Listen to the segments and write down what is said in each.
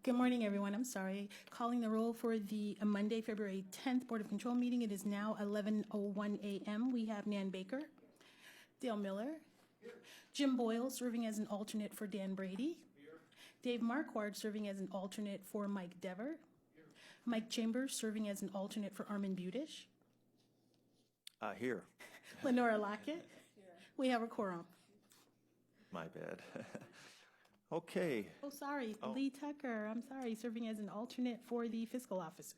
Good morning, everyone. I'm sorry. Calling the roll for the Monday, February 10th Board of Control meeting. It is now 11:01 a.m. We have Nan Baker, Dale Miller, Jim Boyle serving as an alternate for Dan Brady, Dave Marquardt serving as an alternate for Mike Dever, Mike Chambers serving as an alternate for Armin Budish, Here. Lenora Lockett. We have a quorum. My bad. Okay. Oh, sorry, Lee Tucker. I'm sorry, serving as an alternate for the fiscal officer.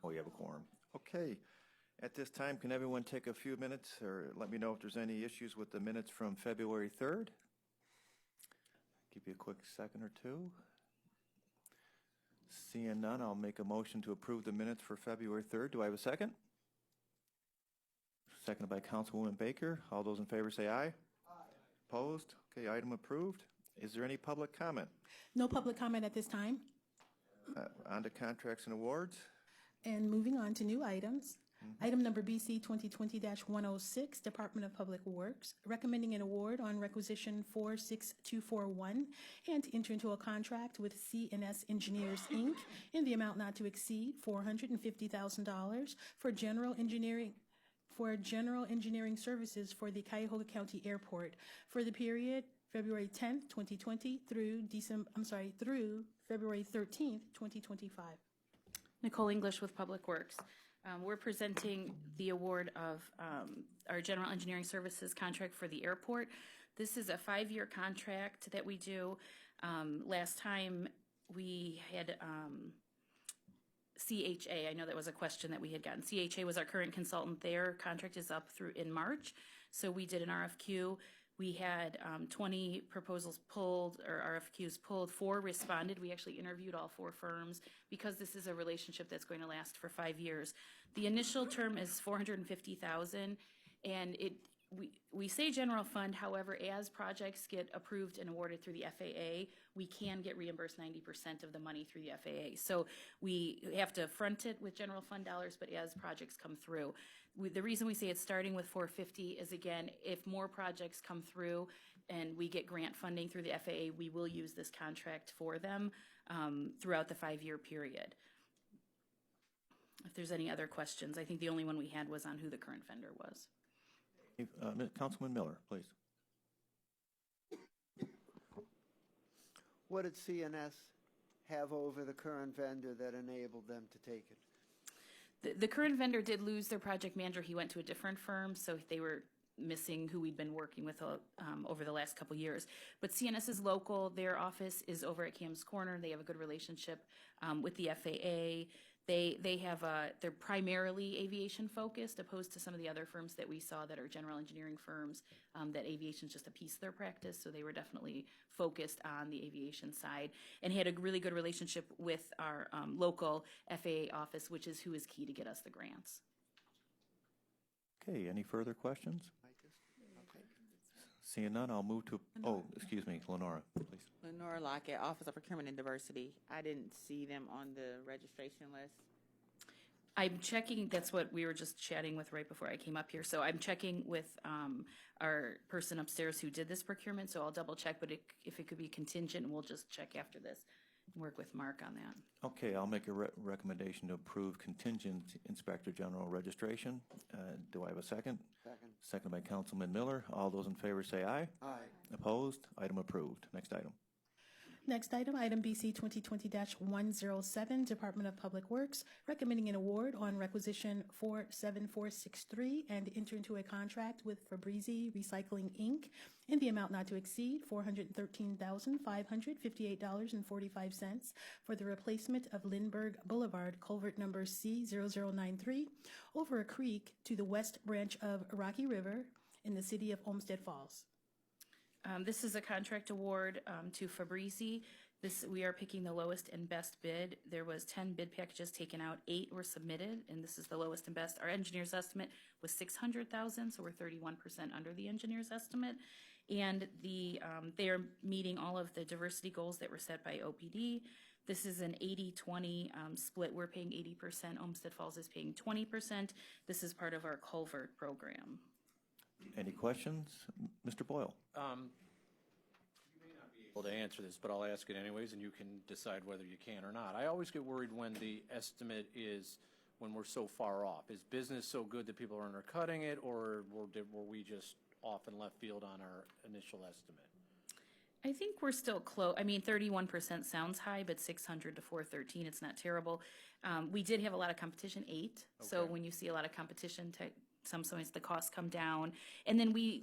Oh, you have a quorum. Okay. At this time, can everyone take a few minutes or let me know if there's any issues with the minutes from February 3rd? Give you a quick second or two. Seeing none, I'll make a motion to approve the minutes for February 3rd. Do I have a second? Seconded by Councilwoman Baker. All those in favor say aye. Opposed? Okay, item approved. Is there any public comment? No public comment at this time. On to contracts and awards. And moving on to new items. Item number BC 2020-106, Department of Public Works, recommending an award on requisition 46241 and to enter into a contract with C&S Engineers, Inc. in the amount not to exceed $450,000 for general engineering services for the Cuyahoga County Airport for the period February 10th, 2020 through February 13th, 2025. Nicole English with Public Works. We're presenting the award of our general engineering services contract for the airport. This is a 5-year contract that we do. Last time we had CHA. I know that was a question that we had gotten. CHA was our current consultant. Their contract is up through in March. So we did an RFQ. We had 20 proposals pulled or RFQs pulled. 4 responded. We actually interviewed all 4 firms because this is a relationship that's going to last for 5 years. The initial term is $450,000, and we say general fund. However, as projects get approved and awarded through the FAA, we can get reimbursed 90% of the money through the FAA. So we have to front it with general fund dollars, but as projects come through. The reason we say it's starting with $450 is, again, if more projects come through and we get grant funding through the FAA, we will use this contract for them throughout the 5-year period. If there's any other questions, I think the only one we had was on who the current vendor was. Councilman Miller, please. What did CNS have over the current vendor that enabled them to take it? The current vendor did lose their project manager. He went to a different firm, so they were missing who we'd been working with over the last couple years. But CNS is local. Their office is over at Cam's Corner. They have a good relationship with the FAA. They're primarily aviation focused, opposed to some of the other firms that we saw that are general engineering firms, that aviation is just a piece of their practice. So they were definitely focused on the aviation side and had a really good relationship with our local FAA office, which is who is key to get us the grants. Okay, any further questions? Seeing none, I'll move to, excuse me, Lenora, please. Lenora Lockett, Office of Procurement and Diversity. I didn't see them on the registration list. I'm checking, that's what we were just chatting with right before I came up here. So I'm checking with our person upstairs who did this procurement, so I'll double check, but if it could be contingent, we'll just check after this and work with Mark on that. Okay, I'll make a recommendation to approve contingent Inspector General registration. Do I have a second? Second. Second by Councilman Miller. All those in favor say aye. Aye. Opposed? Item approved. Next item. Next item, item BC 2020-107, Department of Public Works, recommending an award on requisition 47463 and enter into a contract with Fabrizi Recycling, Inc. in the amount not to exceed $413,558.45 for the replacement of Lindbergh Boulevard, culvert number C0093, over a creek to the west branch of Rocky River in the city of Olmsted Falls. This is a contract award to Fabrizi. We are picking the lowest and best bid. There was 10 bid packages taken out, 8 were submitted, and this is the lowest and best. Our engineer's estimate was $600,000, so we're 31% under the engineer's estimate. And they are meeting all of the diversity goals that were set by OPD. This is an 80-20 split. We're paying 80%. Olmsted Falls is paying 20%. This is part of our culvert program. Any questions? Mr. Boyle. to answer this, but I'll ask it anyways, and you can decide whether you can or not. I always get worried when the estimate is when we're so far off. Is business so good that people are undercutting it, or were we just off in left field on our initial estimate? I think we're still close. I mean, 31% sounds high, but 600 to 413, it's not terrible. We did have a lot of competition, 8. So Okay. when you see a lot of competition, sometimes the costs come down. And then we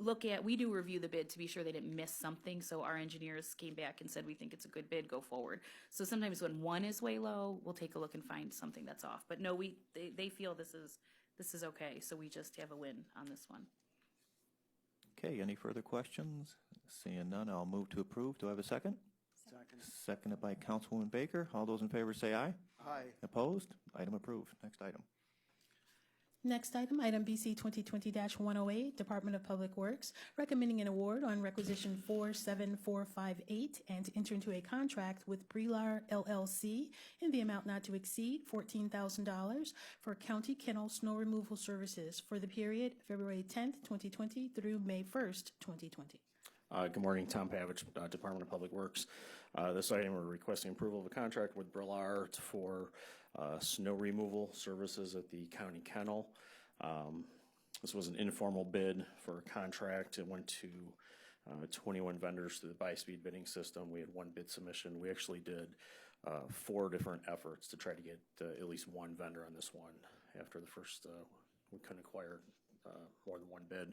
do review the bid to be sure they didn't miss something. So our engineers came back and said, we think it's a good bid, go forward. So sometimes when one is way low, we'll take a look and find something that's off. But no, they feel this is okay. So we just have a win on this one. Okay, any further questions? Seeing none, I'll move to approve. Do I have a second? Second. Seconded by Councilwoman Baker. All those in favor say aye. Aye. Opposed? Item approved. Next item. Next item, item BC 2020-108, Department of Public Works, recommending an award on requisition 47458 and to enter into a contract with Brelar LLC in the amount not to exceed $14,000 for county kennel snow removal services for the period February 10th, 2020 through May 1st, 2020. Good morning, Tom Pavich, Department of Public Works. This item, we're requesting approval of a contract with Brillard for snow removal services at the county kennel. This was an informal bid for a contract. It went to 21 vendors through the by-speed bidding system. We had one bid submission. We actually did 4 different efforts to try to get at least one vendor on this one. After the first, we couldn't acquire more than one bid.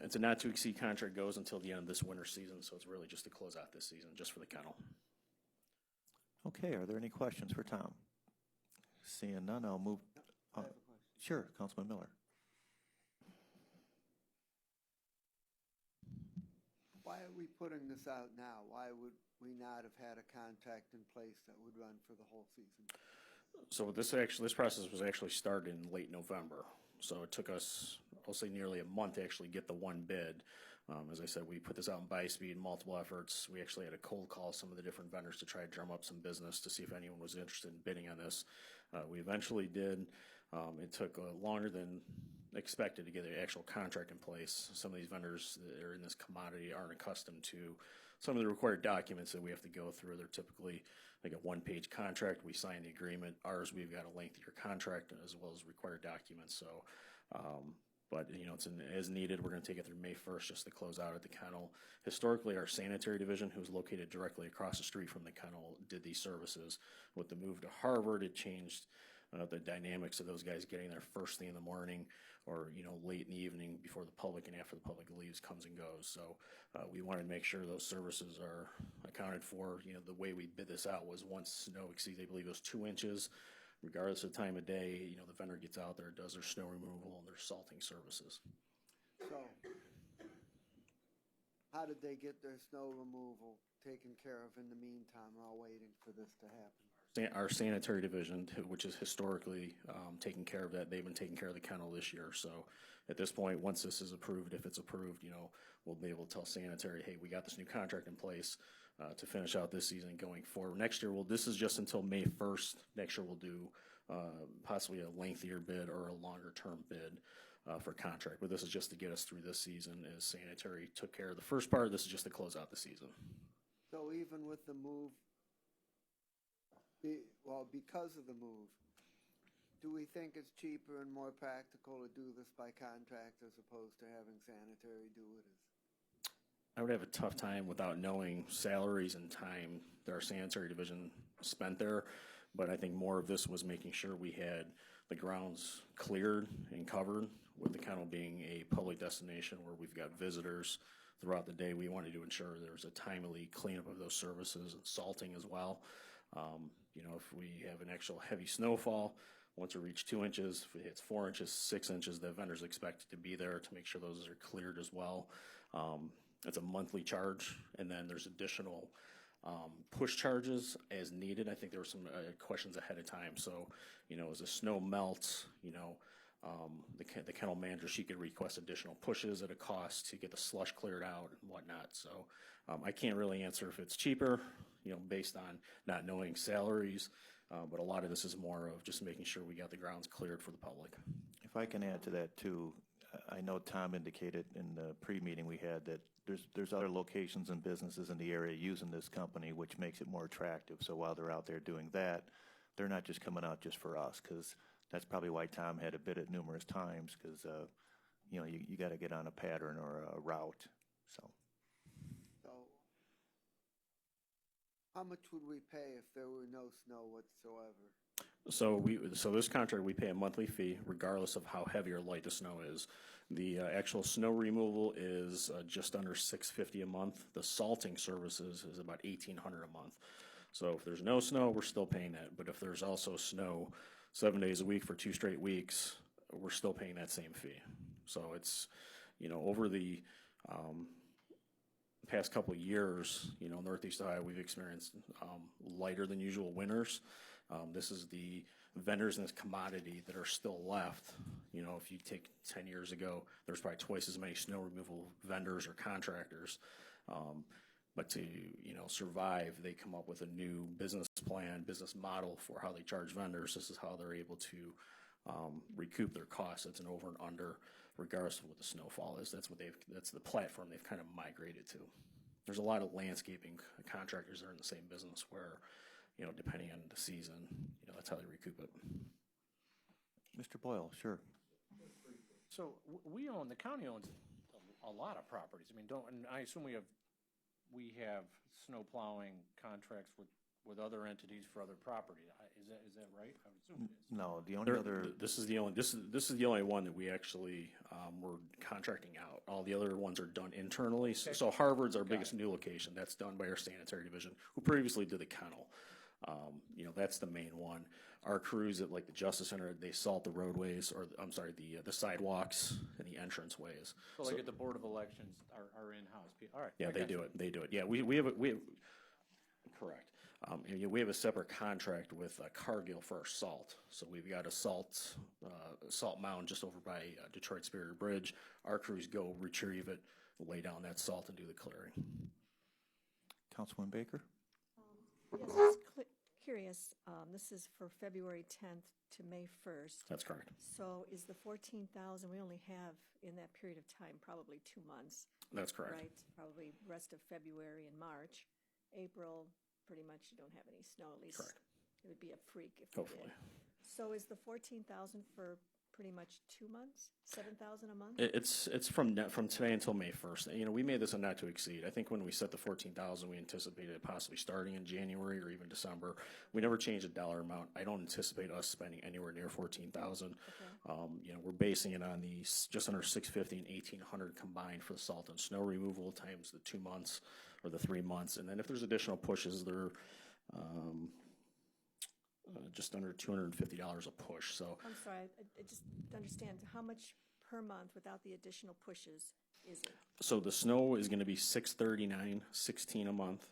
It's a not-to-exceed contract, goes until the end of this winter season, so it's really just to close out this season, just for the kennel. Okay, are there any questions for Tom? Seeing none, I'll move. I have a question. Sure, Councilman Miller. Why are we putting this out now? Why would we not have had a contract in place that would run for the whole season? So this process was actually started in late November. So it took us, I'll say, nearly a month to actually get the one bid. As I said, we put this out in by-speed, multiple efforts. We actually had to cold call some of the different vendors to try to drum up some business to see if anyone was interested in bidding on this. We eventually did. It took longer than expected to get the actual contract in place. Some of these vendors that are in this commodity aren't accustomed to some of the required documents that we have to go through. They're typically like a one-page contract. We sign the agreement. Ours, we've got a lengthier contract as well as required documents. So, but it's as needed. We're going to take it through May 1st just to close out at the kennel. Historically, our sanitary division, who's located directly across the street from the kennel, did these services. With the move to Harvard, it changed the dynamics of those guys getting there first thing in the morning or late in the evening before the public and after the public leaves, comes and goes. So we wanted to make sure those services are accounted for. The way we bid this out was once snow exceeds, I believe it was 2 inches, regardless of time of day, the vendor gets out there, does their snow removal and their salting services. So, how did they get their snow removal taken care of in the meantime while waiting for this to happen? Our sanitary division, which is historically taking care of that, they've been taking care of the kennel this year. So at this point, once this is approved, if it's approved, we'll be able to tell sanitary, hey, we got this new contract in place to finish out this season going forward. Next year, this is just until May 1st. Next year, we'll do possibly a lengthier bid or a longer term bid for contract. But this is just to get us through this season, as sanitary took care of the first part. This is just to close out the season. So even with the move, because of the move, do we think it's cheaper and more practical to do this by contract as opposed to having sanitary do it? I would have a tough time without knowing salaries and time that our sanitary division spent there. But I think more of this was making sure we had the grounds cleared and covered, with the kennel being a public destination where we've got visitors throughout the day. We wanted to ensure there's a timely cleanup of those services and salting as well. If we have an actual heavy snowfall, once we reach 2 inches, if it hits 4 inches, 6 inches, the vendor's expected to be there to make sure those are cleared as well. It's a monthly charge, and then there's additional push charges as needed. I think there were some questions ahead of time. So, as the snow melts, the kennel manager, she could request additional pushes at a cost to get the slush cleared out and whatnot. So I can't really answer if it's cheaper, based on not knowing salaries. But a lot of this is more of just making sure we got the grounds cleared for the public. If I can add to that too, I know Tom indicated in the pre-meeting we had that there's other locations and businesses in the area using this company, which makes it more attractive. So while they're out there doing that, they're not just coming out just for us, because that's probably why Tom had to bid it numerous times, because you know, you got to get on a pattern or a route. So So how much would we pay if there were no snow whatsoever? So this contract, we pay a monthly fee regardless of how heavy or light the snow is. The actual snow removal is just under $650 a month. The salting services is about $1,800 a month. So if there's no snow, we're still paying that. But if there's also snow 7 days a week for 2 straight weeks, we're still paying that same fee. So it's, you know, over the past couple of years, you know, Northeast Ohio, we've experienced lighter than usual winters. This is the vendors in this commodity that are still left. You know, if you take 10 years ago, there's probably twice as many snow removal vendors or contractors. But to, you know, survive, they come up with a new business plan, business model for how they charge vendors. This is how they're able to recoup their costs. It's an over and under, regardless of what the snowfall is. That's the platform they've kind of migrated to. There's a lot of landscaping contractors that are in the same business where, you know, depending on the season, you know, that's how they recoup it. Mr. Boyle, sure. So we own, the county owns a lot of properties. I mean, and I assume we have snow plowing contracts with other entities for other property. Is that right? I would assume it is. No, the only other. This is the only one that we actually were contracting out. All the other ones are done internally. Okay. So Harvard's our biggest new location. That's done by our sanitary division, who previously did the kennel. You know, that's the main one. Our crews at like the Justice Center, they salt the roadways, or I'm sorry, the sidewalks and the entrance ways. So like at the Board of Elections, our in-house people. All right. Yeah, I they got do you. it. They do it. Yeah, we have correct. And we have a separate contract with Cargill for our salt. So we've got a salt mound just over by Detroit Superior Bridge. Our crews go retrieve it, lay down that salt, and do the clearing. Councilman Baker? Yes, I was curious, this is for February 10th to May 1st. That's correct. So is the 14,000, we only have in that period of time probably 2 months, That's correct. right? Probably rest of February and March. April, pretty much you don't have any snow, at least. Correct. It would be a freak if we Hopefully. did. So is the 14,000 for pretty much 2 months? 7,000 a month? It's from today until May 1st. You know, we made this a not to exceed. I think when we set the 14,000, we anticipated it possibly starting in January or even December. We never changed the dollar amount. I don't anticipate us spending anywhere near 14,000. Okay. You know, we're basing it on the just under 650 and 1,800 combined for the salt and snow removal times the 2 months or the 3 months, and then if there's additional pushes, they're just under $250 a push. So I'm sorry, I just don't understand, how much per month without the additional pushes is it? So the snow is going to be $639, $16 a month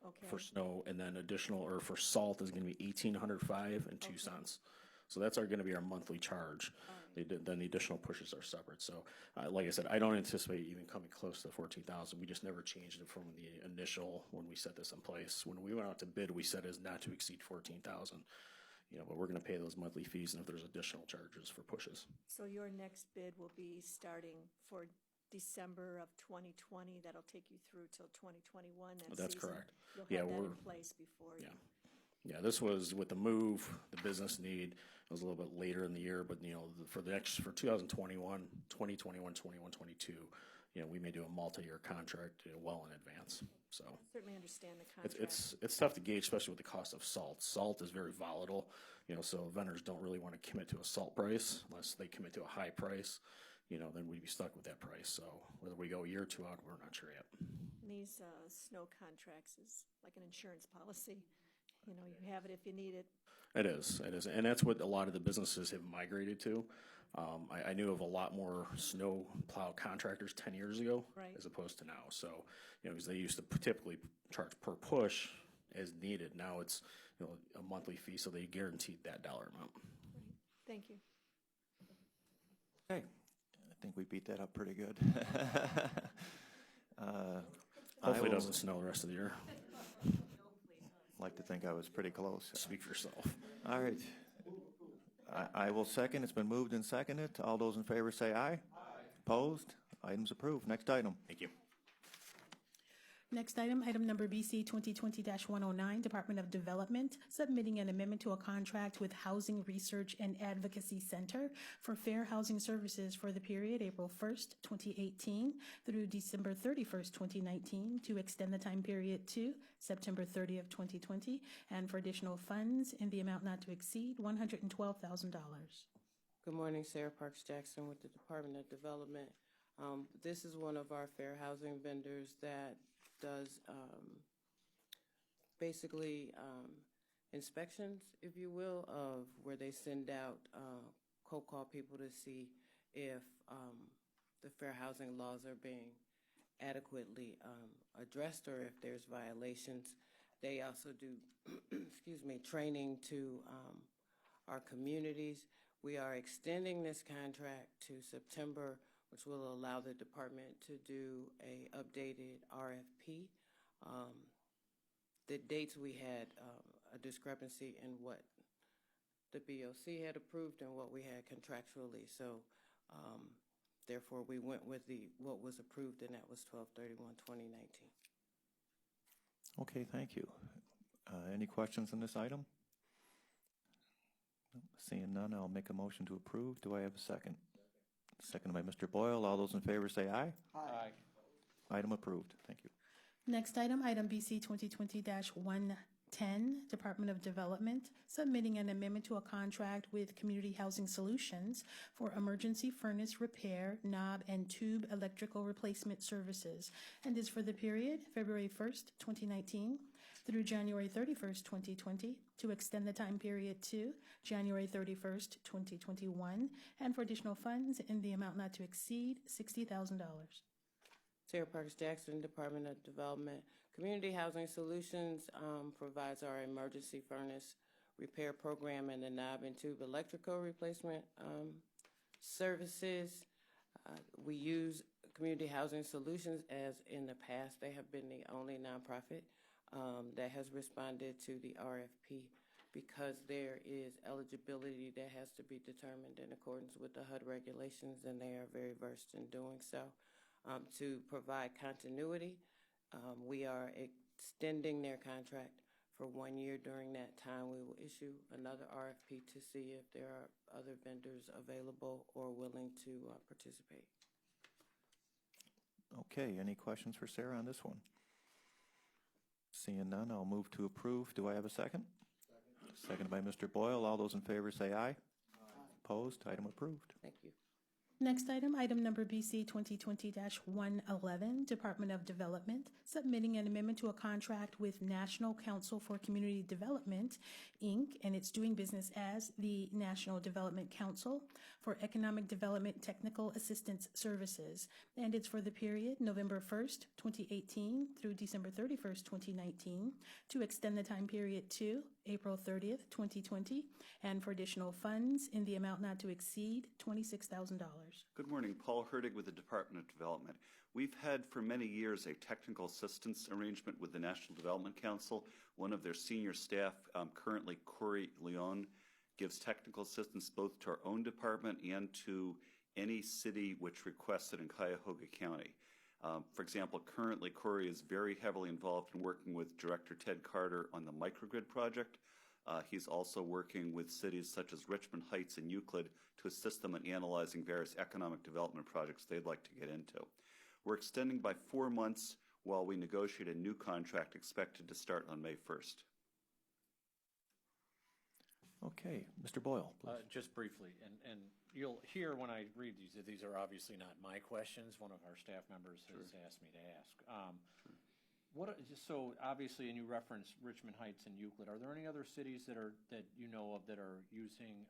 Okay. for snow, and then additional, or for salt is going to be $1,805 and 2 cents. So that's going to be our monthly charge. Then the additional pushes are separate. So, like I said, I don't anticipate even coming close to 14,000. We just never changed it from the initial when we set this in place. When we went out to bid, we said is not to exceed 14,000. You know, but we're going to pay those monthly fees, and if there's additional charges for pushes. So your next bid will be starting for December of 2020. That'll take you through till 2021. That's season. correct. You'll Yeah, have that in we're- place before. Yeah. Yeah, this was with the move, the business need. It was a little bit later in the year, but, you know, for 2021, 2021, 21, 22, you know, we may do a multi-year contract well in advance. So Certainly understand the contract. it's tough to gauge, especially with the cost of salt. Salt is very volatile, you know, so vendors don't really want to commit to a salt price unless they commit to a high price. You know, then we'd be stuck with that price. So whether we go a year or two out, we're not sure yet. And these snow contracts is like an insurance policy. You know, you have it if you need it. It is, and that's what a lot of the businesses have migrated to. I knew of a lot more snow plow contractors 10 years ago, Right. as opposed to now. So, you know, because they used to typically charge per push as needed. Now it's, you know, a monthly fee, so they guaranteed that dollar amount. Thank you. Okay, I think we beat that up pretty good. Hopefully it doesn't snow the rest of the year. Like to think I was pretty close. Speak for yourself. All right. I will second. It's been moved and seconded. All those in favor say aye. Aye. Opposed? Item's approved. Next item. Thank you. Next item, item number BC 2020-109, Department of Development, submitting an amendment to a contract with Housing Research and Advocacy Center for fair housing services for the period April 1st, 2018 through December 31st, 2019, to extend the time period to September 30th, 2020, and for additional funds in the amount not to exceed $112,000. Good morning, Sarah Parks Jackson with the Department of Development. This is one of our fair housing vendors that does basically inspections, if you will, of where they send out cold call people to see if the fair housing laws are being adequately addressed or if there's violations. They also do, excuse me, training to our communities. We are extending this contract to September, which will allow the department to do a updated RFP. The dates we had a discrepancy in what the BOC had approved and what we had contractually. So therefore we went with what was approved, and that was 12/31/2019. Okay, thank you. Any questions on this item? Seeing none, I'll make a motion to approve. Do I have a second? Seconded by Mr. Boyle. All those in favor say aye. Aye. Item approved. Thank you. Next item, item BC 2020-110, Department of Development, submitting an amendment to a contract with Community Housing Solutions for emergency furnace repair, knob, and tube electrical replacement services, and is for the period February 1st, 2019 through January 31st, 2020, to extend the time period to January 31st, 2021, and for additional funds in the amount not to exceed $60,000. Sarah Parks Jackson, Department of Development. Community Housing Solutions provides our emergency furnace repair program and the knob and tube electrical replacement services. We use Community Housing Solutions as in the past. They have been the only nonprofit that has responded to the RFP because there is eligibility that has to be determined in accordance with the HUD regulations, and they are very versed in doing so. To provide continuity, we are extending their contract for 1 year. During that time, we will issue another RFP to see if there are other vendors available or willing to participate. Okay, any questions for Sarah on this one? Seeing none, I'll move to approve. Do I have a second? Seconded by Mr. Boyle. All those in favor say aye. Opposed? Item approved. Thank you. Next item, item number BC 2020-111, Department of Development, submitting an amendment to a contract with National Council for Community Development, Inc., and it's doing business as the National Development Council for Economic Development Technical Assistance Services, and it's for the period November 1st, 2018 through December 31st, 2019, to extend the time period to April 30th, 2020, and for additional funds in the amount not to exceed $26,000. Good morning, Paul Herdig with the Department of Development. We've had for many years a technical assistance arrangement with the National Development Council. One of their senior staff, currently Corey Leon, gives technical assistance both to our own department and to any city which requests it in Cuyahoga County. For example, currently Corey is very heavily involved in working with Director Ted Carter on the microgrid project. He's also working with cities such as Richmond Heights and Euclid to assist them in analyzing various economic development projects they'd like to get into. We're extending by 4 months while we negotiate a new contract expected to start on May 1st. Okay, Mr. Boyle, please. Just briefly, and you'll hear when I read these are obviously not my questions. One of our staff members has asked me to ask. So obviously, and you referenced Richmond Heights and Euclid. Are there any other cities that you know of that are using,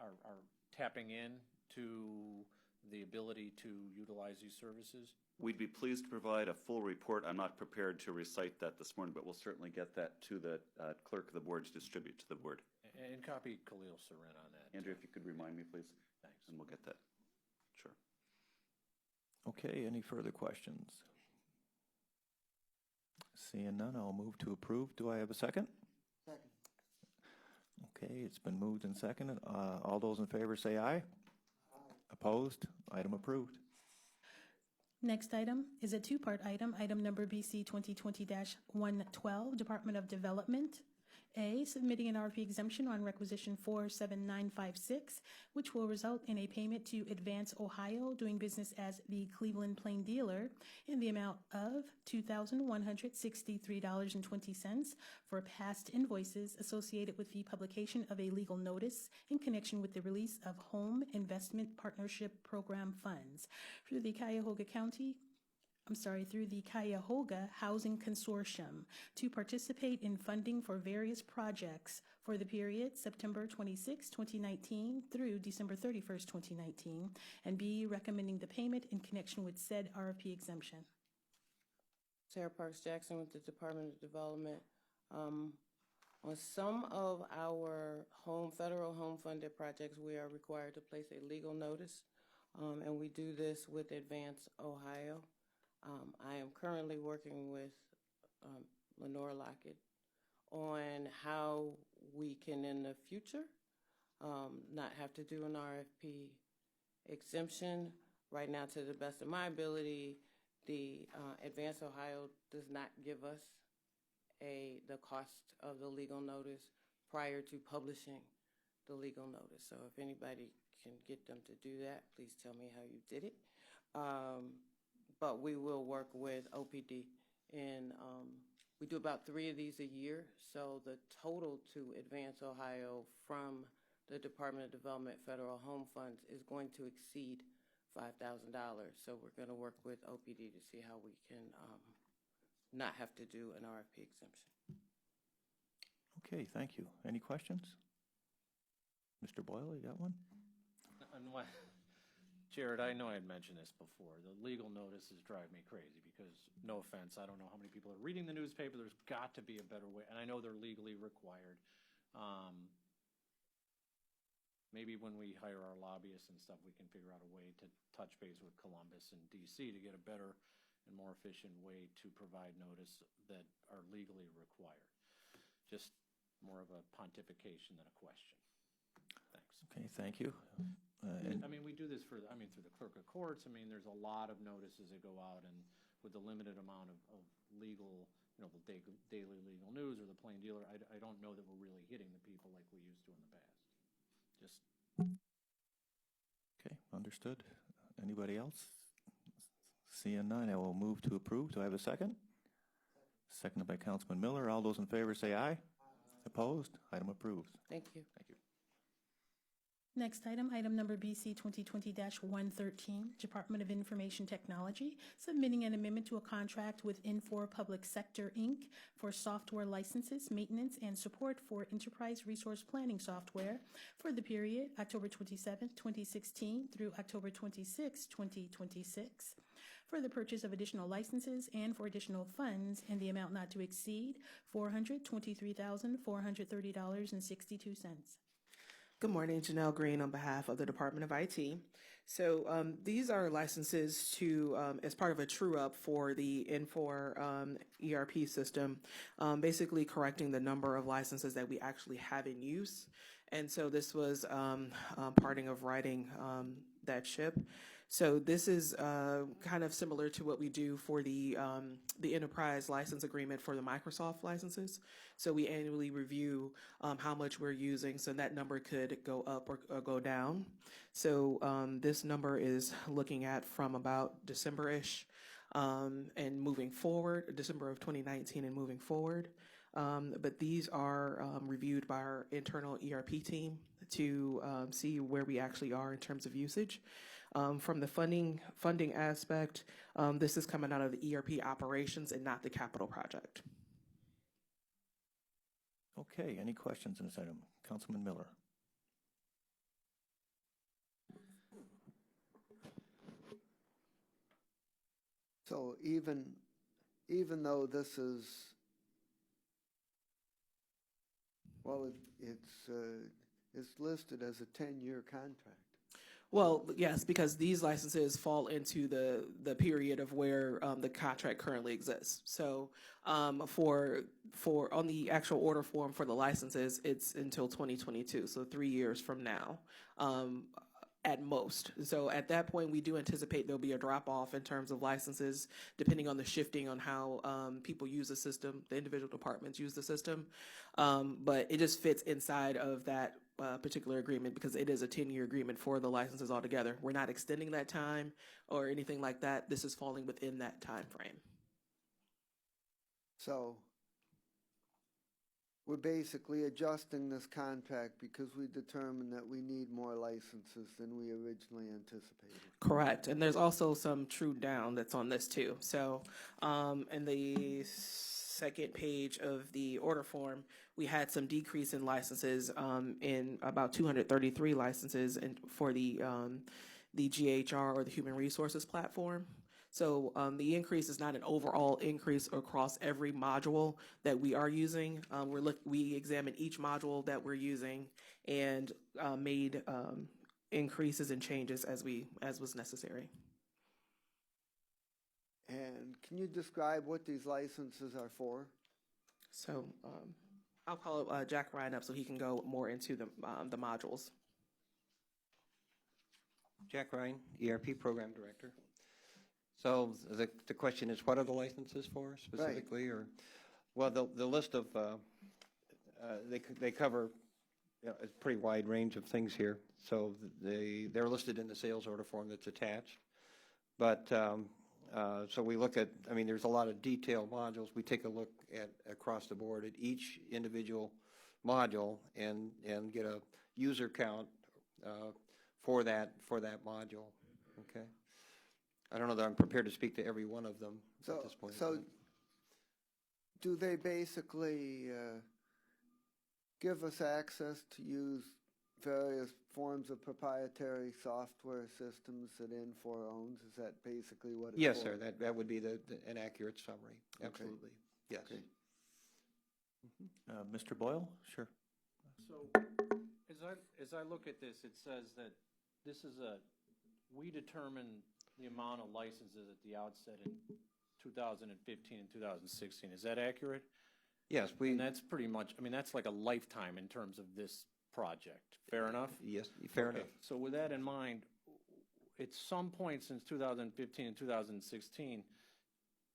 are tapping in to the ability to utilize these services? We'd be pleased to provide a full report. I'm not prepared to recite that this morning, but we'll certainly get that to the clerk of the board to distribute to the board. And copy Khalil Sarin on that. Andrew, if you could remind me, please. Thanks. And we'll get that. Sure. Okay, any further questions? Seeing none, I'll move to approve. Do I have a second? Second. Okay, it's been moved and seconded. All those in favor say aye. Opposed? Item approved. Next item is a two-part item, item number BC 2020-112, Department of Development. A, submitting an RFP exemption on requisition 47956, which will result in a payment to Advance Ohio, doing business as the Cleveland Plain Dealer, in the amount of $2,163.20 for past invoices associated with the publication of a legal notice in connection with the release of Home Investment Partnership Program funds through the Cuyahoga Housing Consortium to participate in funding for various projects for the period September 26, 2019 through December 31st, 2019, and B, recommending the payment in connection with said RFP exemption. Sarah Parks Jackson with the Department of Development. On some of our federal home funded projects, we are required to place a legal notice, and we do this with Advance Ohio. I am currently working with Lenore Lockett on how we can in the future not have to do an RFP exemption. Right now, to the best of my ability, the Advance Ohio does not give us the cost of the legal notice prior to publishing the legal notice. So if anybody can get them to do that, please tell me how you did it. But we will work with OPD, and we do about 3 of these a year. So the total to Advance Ohio from the Department of Development Federal Home Funds is going to exceed $5,000. So we're going to work with OPD to see how we can not have to do an RFP exemption. Okay, thank you. Any questions? Mr. Boyle, you got one? Jared, I know I had mentioned this before. The legal notices drive me crazy because, no offense, I don't know how many people are reading the newspaper. There's got to be a better way, and I know they're legally required. Maybe when we hire our lobbyists and stuff, we can figure out a way to touch base with Columbus and DC to get a better and more efficient way to provide notice that are legally required. Just more of a pontification than a question. Thanks. Okay, thank you. I mean, we do this through the clerk of courts. I mean, there's a lot of notices that go out, and with the limited amount of legal, the daily legal news or the plain dealer, I don't know that we're really hitting the people like we used to in the past. Okay, understood. Anybody else? Seeing none, I will move to approve. Do I have a second? Seconded by Councilman Miller. All those in favor say aye. Opposed? Item approved. Thank you. Thank you. Next item, item number BC 2020-113, Department of Information Technology, submitting an amendment to a contract with Infor Public Sector, Inc. for software licenses, maintenance, and support for enterprise resource planning software for the period October 27, 2016 through October 26, 2026, for the purchase of additional licenses and for additional funds in the amount not to exceed $423,430.62. Good morning, Janelle Green on behalf of the Department of IT. So these are licenses to, as part of a true-up for the Infor ERP system, basically correcting the number of licenses that we actually have in use. And so this was parting of writing that ship. So this is kind of similar to what we do for the enterprise license agreement for the Microsoft licenses. So we annually review how much we're using, so that number could go up or go down. So this number is looking at from about December-ish and moving forward, December of 2019 and moving forward. But these are reviewed by our internal ERP team to see where we actually are in terms of usage. From the funding aspect, this is coming out of the ERP operations and not the capital project. Okay, any questions on this item? Councilman Miller. So even though this is, well, it's listed as a 10-year contract. Well, yes, because these licenses fall into the period of where the contract currently exists. So for on the actual order form for the licenses, it's until 2022, so 3 years from now. at most. So at that point, we do anticipate there'll be a drop off in terms of licenses, depending on the shifting on how people use the system, the individual departments use the system. But it just fits inside of that particular agreement because it is a 10-year agreement for the licenses altogether. We're not extending that time or anything like that. This is falling within that time frame. So we're basically adjusting this contract because we determined that we need more licenses than we originally anticipated. Correct. And there's also some true down that's on this too. So in the second page of the order form, we had some decrease in licenses in about 233 licenses for the GHR or the Human Resources Platform. So the increase is not an overall increase across every module that we are using. We examined each module that we're using and made increases and changes as was necessary. And can you describe what these licenses are for? So I'll call Jack Ryan up so he can go more into the modules. Jack Ryan, ERP Program Director. So the question is, what are the licenses for specifically? Right. Or, well, the list of they cover a pretty wide range of things here. So they're listed in the sales order form that's attached. But so we look at, I mean, there's a lot of detailed modules. We take a look at across the board at each individual module and get a user count for that module. Okay. I don't know that I'm prepared to speak to every one of them at this point. So do they basically give us access to use various forms of proprietary software systems that Infor owns? Is that basically what it's yes, for? Sir. That would be an accurate summary. Absolutely. Okay. Yes. Okay. Mr. Boyle? Sure. So as I look at this, it says that this is we determine the amount of licenses at the outset in 2015 and 2016. Is that accurate? Yes. And that's pretty much, I mean, that's like a lifetime in terms of this project. Fair enough? Yes, fair enough. So with that in mind, at some point since 2015 and 2016,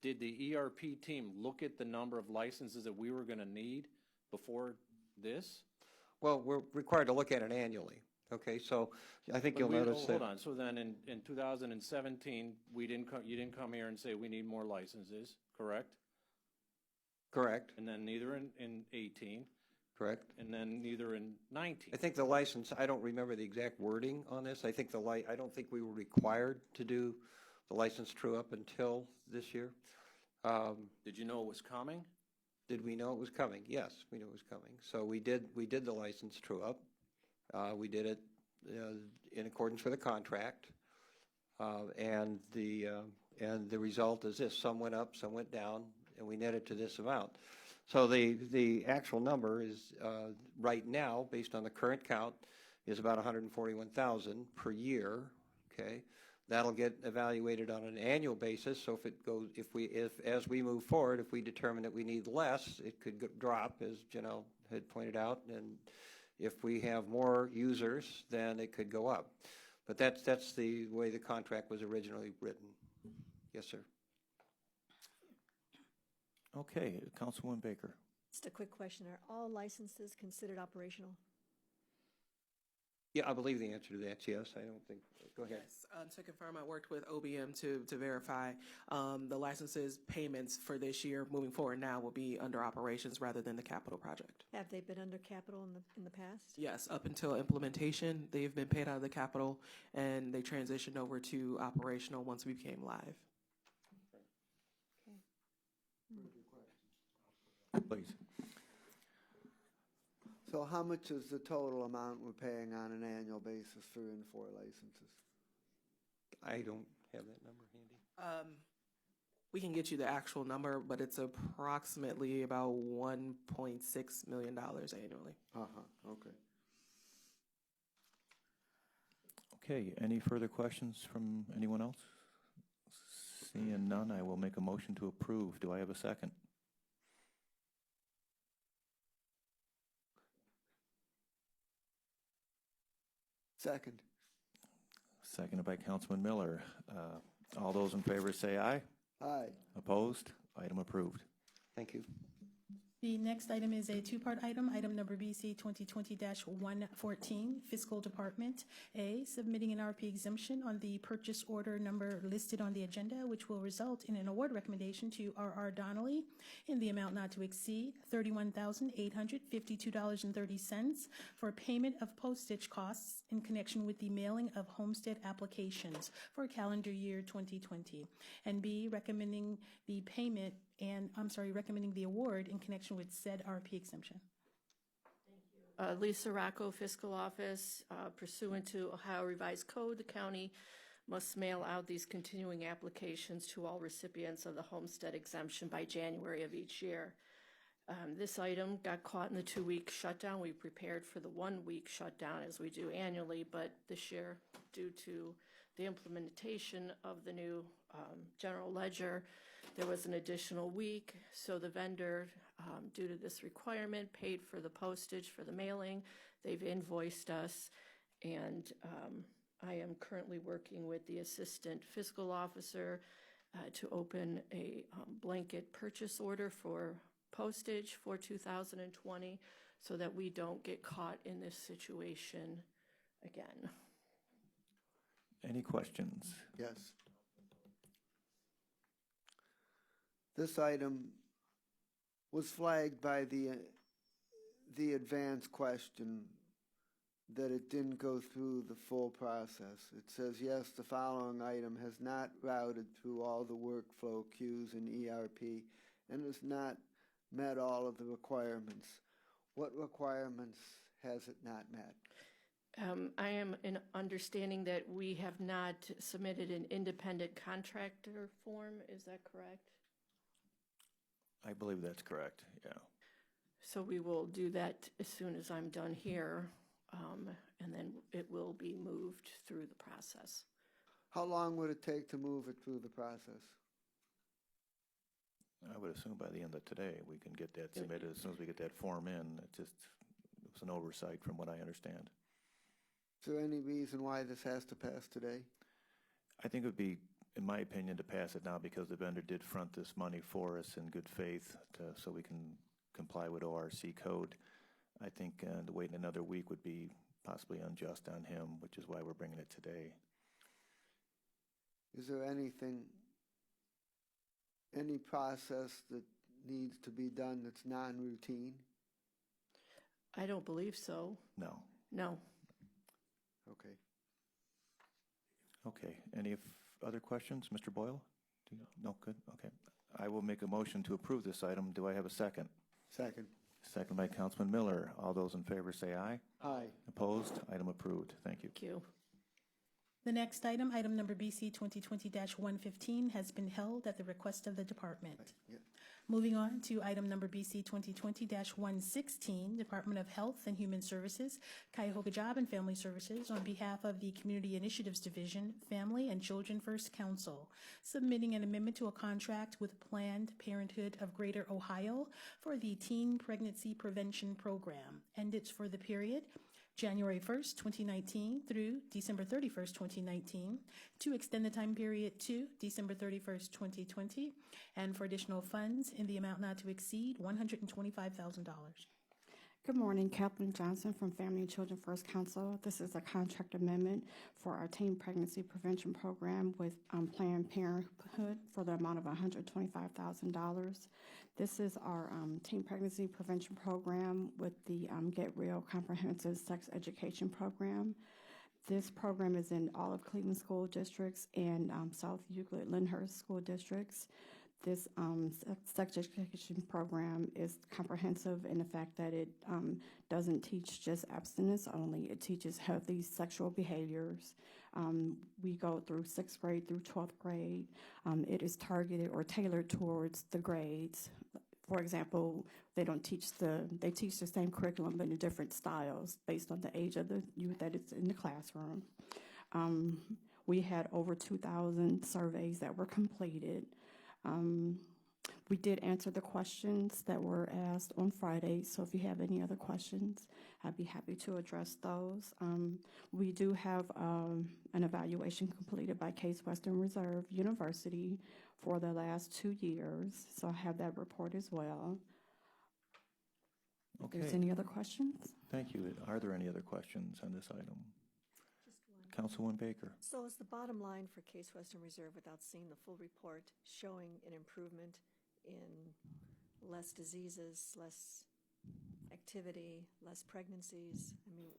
did the ERP team look at the number of licenses that we were going to need before this? Well, we're required to look at it annually. Okay, so I think you'll notice that. Hold on. So then in 2017, you didn't come here and say we need more licenses, correct? Correct. And then neither in 18. Correct. And then neither in 19. I think the license, I don't remember the exact wording on this. I think I don't think we were required to do the license true up until this year. Did you know it was coming? Did we know it was coming? Yes, we knew it was coming. So we did the license true up. We did it in accordance with the contract, and the result is this: some went up, some went down, and we netted to this amount. So the actual number is right now, based on the current count, is about 141,000 per year. Okay, that'll get evaluated on an annual basis. So if as we move forward, if we determine that we need less, it could drop, as Janelle had pointed out, and if we have more users, then it could go up. But that's the way the contract was originally written. Yes, sir. Okay, Councilwoman Baker. Just a quick question. Are all licenses considered operational? Yeah, I believe the answer to that's yes. I don't think. Go ahead. Yes. To confirm, I worked with OBM to verify the licenses payments for this year moving forward now will be under operations rather than the capital project. Have they been under capital in the past? Yes, up until implementation, they've been paid out of the capital, and they transitioned over to operational once we became live. Please. So how much is the total amount we're paying on an annual basis for Infor licenses? I don't have that number handy. We can get you the actual number, but it's approximately about $1.6 million annually. Okay. Okay, any further questions from anyone else? Seeing none, I will make a motion to approve. Do I have a second? Second. seconded by Councilman Miller. All those in favor say aye. Aye. Opposed? Item approved. Thank you. The next item is a two-part item, item number BC 2020-114, Fiscal Department. A, submitting an RP exemption on the purchase order number listed on the agenda, which will result in an award recommendation to R.R. Donnelly in the amount not to exceed $31,852.30 for payment of postage costs in connection with the mailing of homestead applications for calendar year 2020. And B, recommending the award in connection with said RP exemption. Lisa Rocco, Fiscal Office. Pursuant to Ohio Revised Code, the county must mail out these continuing applications to all recipients of the homestead exemption by January of each year. This item got caught in the 2-week shutdown. We prepared for the 1-week shutdown as we do annually, but this year, due to the implementation of the new general ledger, there was an additional week, so the vendor, due to this requirement, paid for the postage for the mailing. They've invoiced us, and I am currently working with the Assistant Fiscal Officer to open a blanket purchase order for postage for 2020 so that we don't get caught in this situation again. Any questions? Yes. This item was flagged by the advance question that it didn't go through the full process. It says, yes, the following item has not routed through all the workflow queues in ERP and has not met all of the requirements. What requirements has it not met? I am in understanding that we have not submitted an independent contractor form. Is that correct? I believe that's correct, yeah. So we will do that as soon as I'm done here, and then it will be moved through the process. How long would it take to move it through the process? I would assume by the end of today, we can get that submitted. As soon as we get that form in, it was an oversight from what I understand. Is there any reason why this has to pass today? I think it would be, in my opinion, to pass it now because the vendor did front this money for us in good faith so we can comply with ORC code. I think to wait another week would be possibly unjust on him, which is why we're bringing it today. Is there any process that needs to be done that's non-routine? I don't believe so. No. No. Okay. Okay. Any other questions? Mr. Boyle? No? Good. Okay. I will make a motion to approve this item. Do I have a second? Second. Second by Councilman Miller. All those in favor say aye. Aye. Opposed? Item approved. Thank you. Thank you. The next item, item number BC 2020-115, has been held at the request of the department. Yeah. Moving on to item number BC 2020-116, Department of Health and Human Services, Cuyahoga Job and Family Services, on behalf of the Community Initiatives Division, Family and Children First Council, submitting an amendment to a contract with Planned Parenthood of Greater Ohio for the Teen Pregnancy Prevention Program, and it's for the period January 1st, 2019 through December 31st, 2019, to extend the time period to December 31st, 2020, and for additional funds in the amount not to exceed $125,000. Good morning, Kathleen Johnson from Family and Children First Council. This is a contract amendment for our teen pregnancy prevention program with Planned Parenthood for the amount of $125,000. This is our teen pregnancy prevention program with the Get Real Comprehensive Sex Education Program. This program is in all of Cleveland school districts and South Euclid-Lyndhurst school districts. This sex education program is comprehensive in the fact that it doesn't teach just abstinence only. It teaches healthy sexual behaviors. We go through 6th grade through 12th grade. It is targeted or tailored towards the grades. For example, they teach the same curriculum but in different styles based on the age of the youth that is in the classroom. We had over 2,000 surveys that were completed. We did answer the questions that were asked on Friday, so if you have any other questions, I'd be happy to address those. We do have an evaluation completed by Case Western Reserve University for the last 2 years, so I have that report as well. If there's Okay. any other questions? Thank you. Are there any other questions on this item? Just one. Councilwoman Baker. So is the bottom line for Case Western Reserve, without seeing the full report, showing an improvement in less diseases, less activity, less pregnancies? I mean,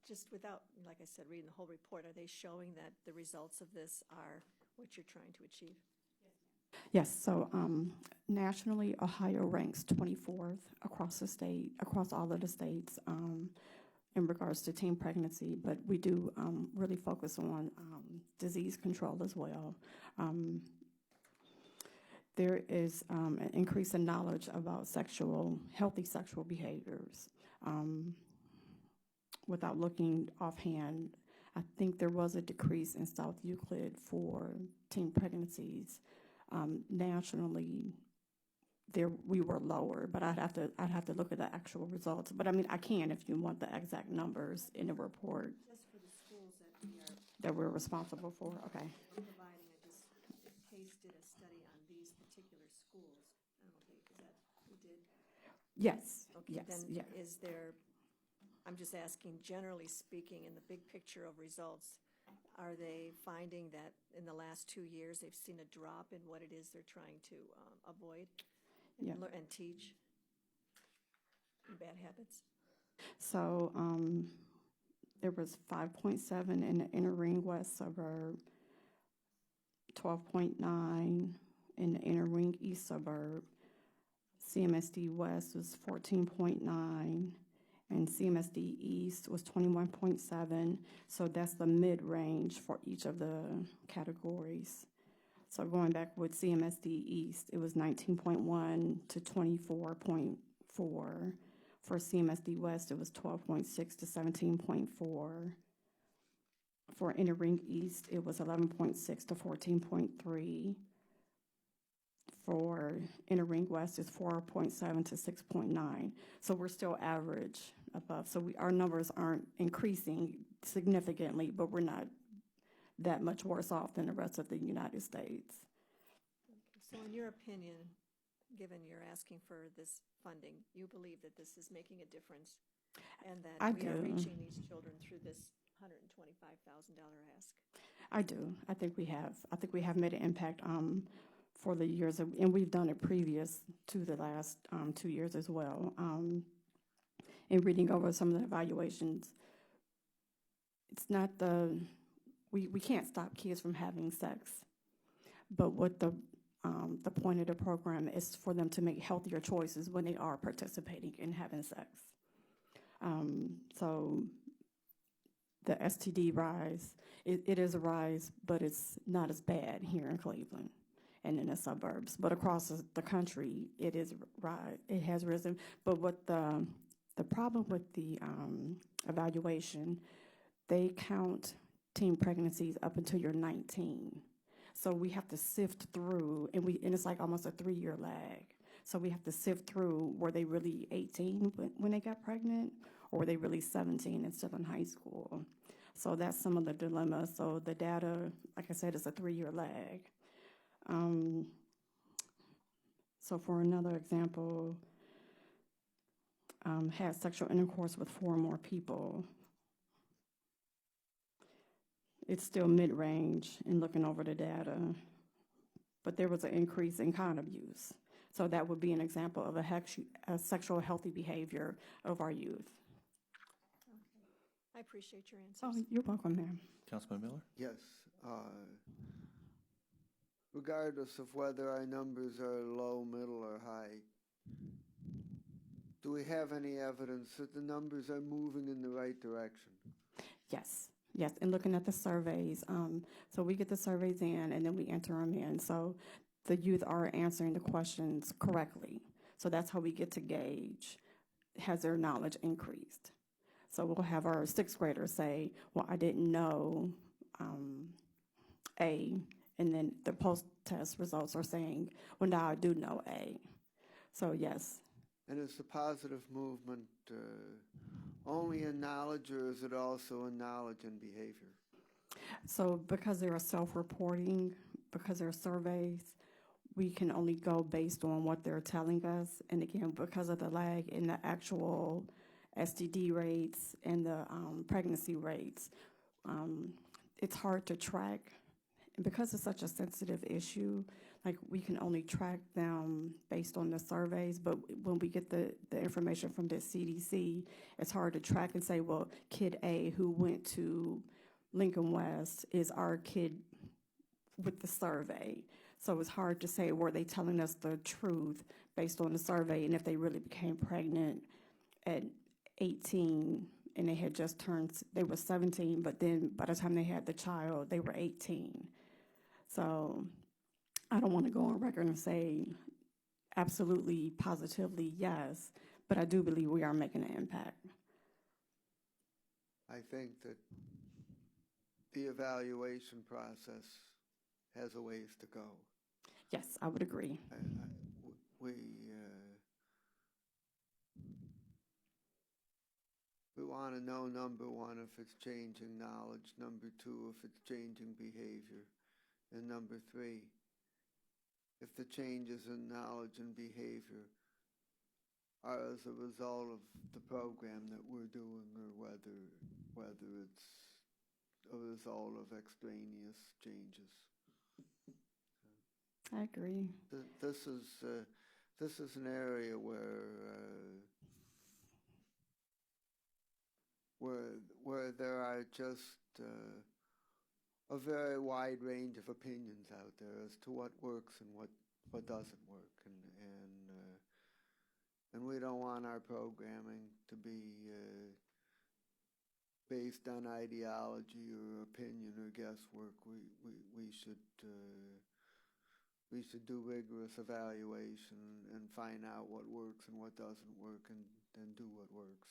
just without, like I said, reading the whole report, are they showing that the results of this are what you're trying to achieve? Yes, so nationally, Ohio ranks 24th across the state, across all of the states in regards to teen pregnancy, but we do really focus on disease control as well. There is an increase in knowledge about healthy sexual behaviors. Without looking offhand, I think there was a decrease in South Euclid for teen pregnancies. Nationally, we were lower, but I'd have to look at the actual results. But I mean, I can if you want the exact numbers in the report. Just for the schools that we're responsible for. Okay. providing, Case did a study on these particular schools. I don't think, is that you did? Yes. Okay, Yes. then Yeah. is there, I'm just asking, generally speaking, in the big picture of results, are they finding that in the last 2 years they've seen a drop in what it is they're trying to avoid and, Yeah. and teach in bad habits? So there was 5.7 in the inner ring west suburb, 12.9 in the inner ring east suburb. CMSD West was 14.9. And CMSD East was 21.7, so that's the mid-range for each of the categories. So going back with CMSD East, it was 19.1 to 24.4. For CMSD West, it was 12.6 to 17.4. For Inner Ring East, it was 11.6 to 14.3. For Inner Ring West, it's 4.7 to 6.9. So we're still average above. So our numbers aren't increasing significantly, but we're not that much worse off than the rest of the United States. So in your opinion, given you're asking for this funding, you believe that this is making a difference and that I we are do. reaching these children through this $125,000 ask? I do. I think we have. I think we have made an impact for the years, and we've done it previous to the last 2 years as well. In reading over some of the evaluations, it's not we can't stop kids from having sex, but what the point of the program is for them to make healthier choices when they are participating in having sex. So the STD rise, it is a rise, but it's not as bad here in Cleveland and in the suburbs. But across the country, it has risen. But what the problem with the evaluation, they count teen pregnancies up until you're 19. So we have to sift through, and it's like almost a 3-year lag. So we have to sift through, were they really 18 when they got pregnant, or were they really 17 and still in high school? So that's some of the dilemmas. So the data, like I said, is a 3-year lag. So for another example, had sexual intercourse with 4 or more people. It's still mid-range in looking over the data, but there was an increase in condom use. So that would be an example of a sexual healthy behavior of our youth. I appreciate your answers. Oh, you're welcome, ma'am. Councilman Miller? Yes. Regardless of whether our numbers are low, middle, or high, do we have any evidence that the numbers are moving in the right direction? Yes. Yes, and looking at the surveys, so we get the surveys in and then we enter them in. So the youth are answering the questions correctly. So that's how we get to gauge, has their knowledge increased? So we'll have our 6th graders say, well, I didn't know A, And then the post-test results are saying, well, now I do know A. So yes. And is the positive movement only in knowledge, or is it also in knowledge and behavior? So because there are self-reporting, because there are surveys, we can only go based on what they're telling us. And again, because of the lag in the actual STD rates and the pregnancy rates, it's hard to track. And because it's such a sensitive issue, like we can only track them based on the surveys, but when we get the information from the CDC, it's hard to track and say, well, kid A who went to Lincoln West is our kid with the survey. So it's hard to say, were they telling us the truth based on the survey, and if they really became pregnant at 18 and they had just turned, they were 17, but then by the time they had the child, they were 18. So I don't want to go on record and say absolutely, positively, yes, but I do believe we are making an impact. I think that the evaluation process has a ways to go. Yes, I would agree. We want to know, number one, if it's changing knowledge, number two, if it's changing behavior, and number three, if the changes in knowledge and behavior are as a result of the program that we're doing, or whether it's a result of extraneous changes. I agree. This is an area where there are just a very wide range of opinions out there as to what works and what doesn't work, and we don't want our programming to be based on ideology or opinion or guesswork. We should do rigorous evaluation and find out what works and what doesn't work, and then do what works.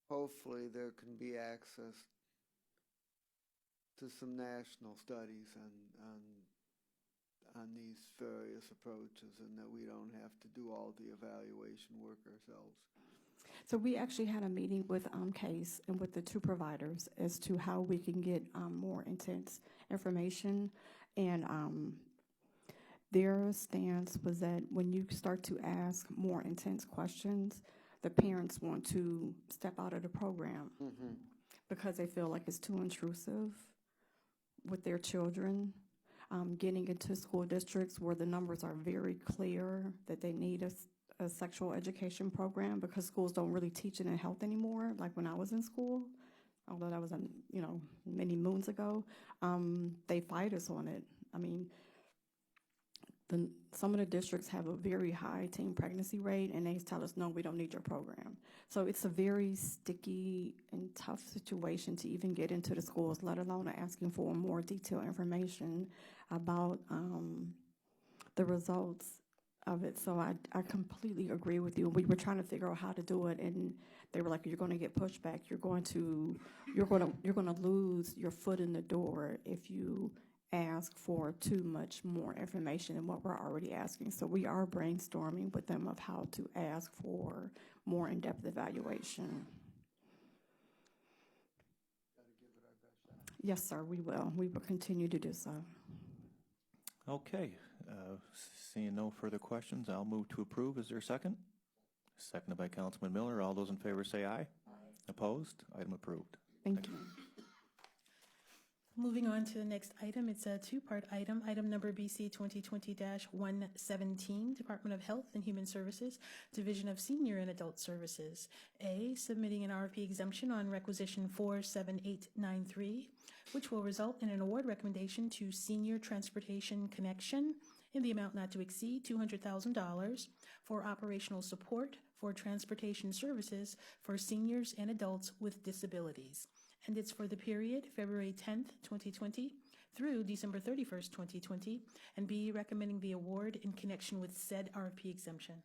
Hopefully there can be access to some national studies on these various approaches, and that we don't have to do all the evaluation work ourselves. So we actually had a meeting with CASE and with the two providers as to how we can get more intense information. And their stance was that when you start to ask more intense questions, the parents want to step out of the program because they feel like it's too intrusive with their children. Getting into school districts where the numbers are very clear that they need a sexual education program, because schools don't really teach it in health anymore. Like when I was in school, although that was many moons ago, they fight us on it. I mean, some of the districts have a very high teen pregnancy rate, and they tell us, no, we don't need your program. So it's a very sticky and tough situation to even get into the schools, let alone asking for more detailed information about the results of it. So I completely agree with you. We were trying to figure out how to do it, and they were like, you're going to get pushback. You're going to lose your foot in the door if you ask for too much more information than what we're already asking. So we are brainstorming with them of how to ask for more in-depth evaluation. Yes, sir, we will. We will continue to do so. Okay. Seeing no further questions, I'll move to approve. Is there a second? Seconded by Councilman Miller. All those in favor say aye. Aye. Opposed? Item approved. Thank you. Moving on to the next item, it's a two-part item. Item number BC 2020-117, Department of Health and Human Services, Division of Senior and Adult Services. A, submitting an RFP exemption on requisition 47893, which will result in an award recommendation to Senior Transportation Connection in the amount not to exceed $200,000 for operational support for transportation services for seniors and adults with disabilities. And it's for the period February 10th, 2020 through December 31st, 2020, and B, recommending the award in connection with said RFP exemption.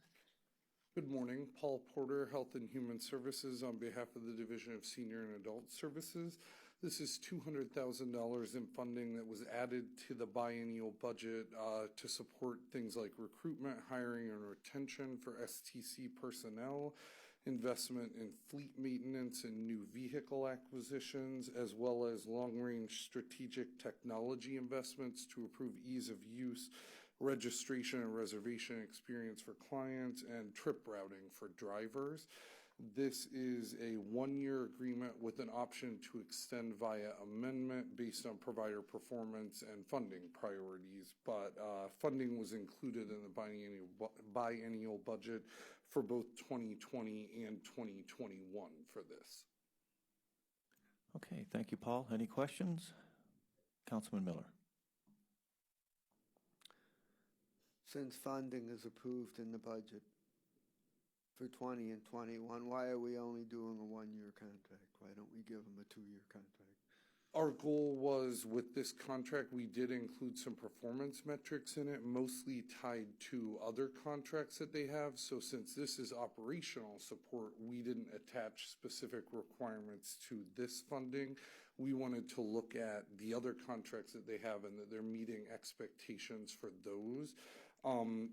Good morning. Paul Porter, Health and Human Services, on behalf of the Division of Senior and Adult Services. This is $200,000 in funding that was added to the biennial budget to support things like recruitment, hiring, and retention for STC personnel, investment in fleet maintenance and new vehicle acquisitions, as well as long-range strategic technology investments to improve ease of use, registration and reservation experience for clients, and trip routing for drivers. This is a one-year agreement with an option to extend via amendment based on provider performance and funding priorities, but funding was included in the biennial budget for both 2020 and 2021 for this. Okay, thank you, Paul. Any questions? Councilman Miller. Since funding is approved in the budget for 20 and 21, why are we only doing a one-year contract? Why don't we give them a two-year contract? Our goal was, with this contract, we did include some performance metrics in it, mostly tied to other contracts that they have. So since this is operational support, we didn't attach specific requirements to this funding. We wanted to look at the other contracts that they have and that they're meeting expectations for those.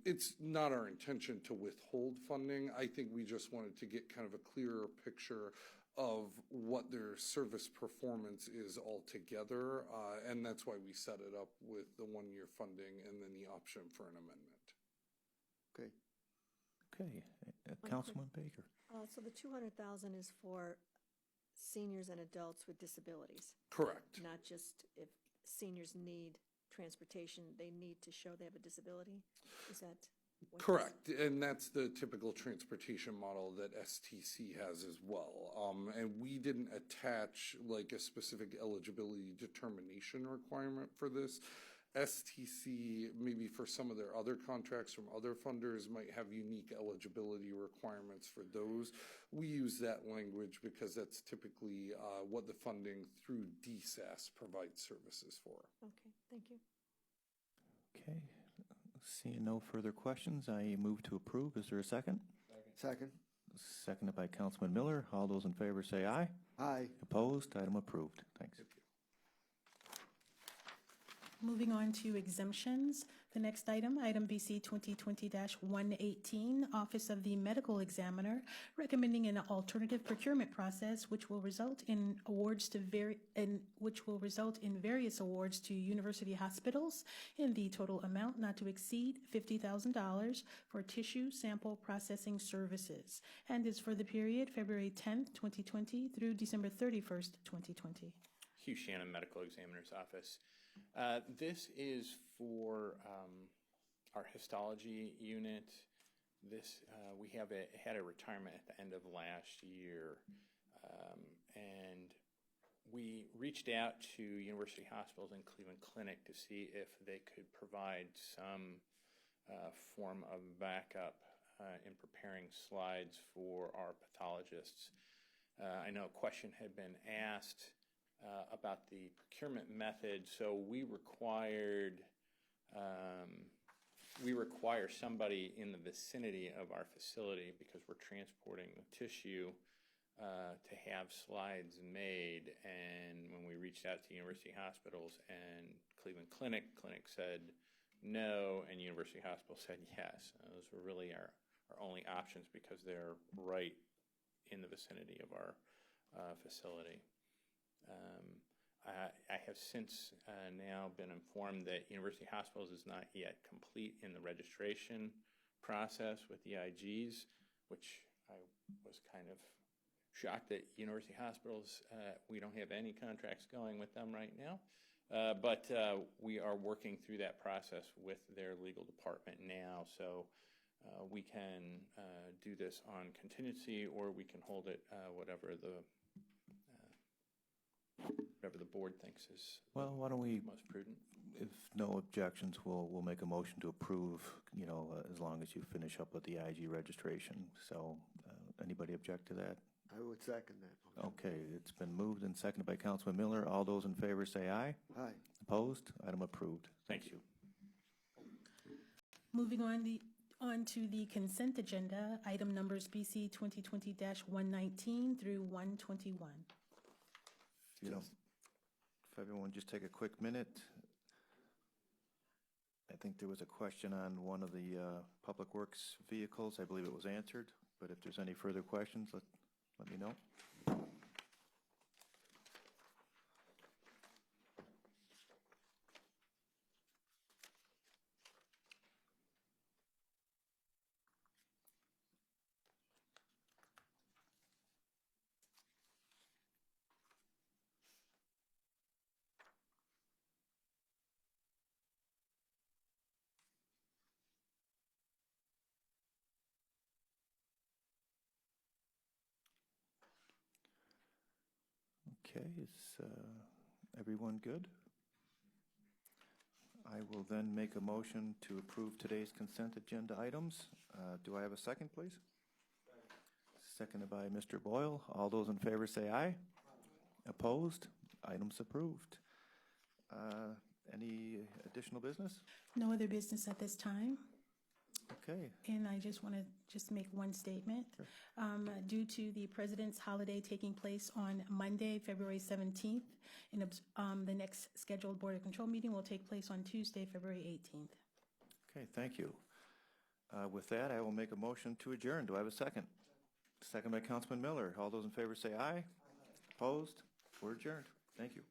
It's not our intention to withhold funding. I think we just wanted to get kind of a clearer picture of what their service performance is altogether, and that's why we set it up with the one-year funding and then the option for an amendment. Okay. Okay, Councilman Baker. So the 200,000 is for seniors and adults with disabilities? Correct. Not just if seniors need transportation, they need to show they have a disability? Is that what correct? And that's the typical transportation model that STC has as well. And we didn't attach like a specific eligibility determination requirement for this. STC, maybe for some of their other contracts from other funders, might have unique eligibility requirements for those. We use that language because that's typically what the funding through DSAS provides services for. Okay, thank you. Okay, seeing no further questions, I move to approve. Is there a second? Second. Seconded by Councilman Miller. All those in favor say aye. Aye. Opposed? Item approved. Thanks. Moving on to exemptions. The next item, item BC 2020-118, Office of the Medical Examiner, recommending an alternative procurement process which will result in various awards to university hospitals in the total amount not to exceed $50,000 for tissue sample processing services, and is for the period February 10th, 2020 through December 31st, 2020. Hugh Shannon, Medical Examiner's Office. This is for our histology unit. This we had a retirement at the end of last year, and we reached out to university hospitals and Cleveland Clinic to see if they could provide some form of backup in preparing slides for our pathologists. I know a question had been asked about the procurement method. So we require somebody in the vicinity of our facility, because we're transporting the tissue, to have slides made. And when we reached out to university hospitals and Cleveland Clinic said no, and University Hospital said yes. Those were really our only options because they're right in the vicinity of our facility. I have since now been informed that University Hospitals is not yet complete in the registration process with the IGs, which I was kind of shocked that University Hospitals, we don't have any contracts going with them right now. But we are working through that process with their legal department now, so we can do this on contingency, or we can hold it whatever the board thinks is well, why don't we, most prudent. If no objections, we'll make a motion to approve, as long as you finish up with the IG registration. So anybody object to that? I would second that. Okay, it's been moved and seconded by Councilman Miller. All those in favor say aye. Aye. Opposed? Item approved. Thank you. Moving on, On to the consent agenda, item numbers BC 2020-119 through 121. If everyone just take a quick minute. I think there was a question on one of the Public Works vehicles. I believe it was answered, but if there's any further questions, let me know. Okay, is everyone good? I will then make a motion to approve today's consent agenda items. Do I have a second, please? Seconded by Mr. Boyle. All those in favor say aye. Opposed? Items approved. Any additional business? No other business at this time. Okay. And I just want to make one statement. Sure. Due to the President's holiday taking place on Monday, February 17th, and the next scheduled Board of Control meeting will take place on Tuesday, February 18th. Okay, thank you. With that, I will make a motion to adjourn. Do I have a second? Second by Councilman Miller. All those in favor say aye. Opposed? We're adjourned. Thank you.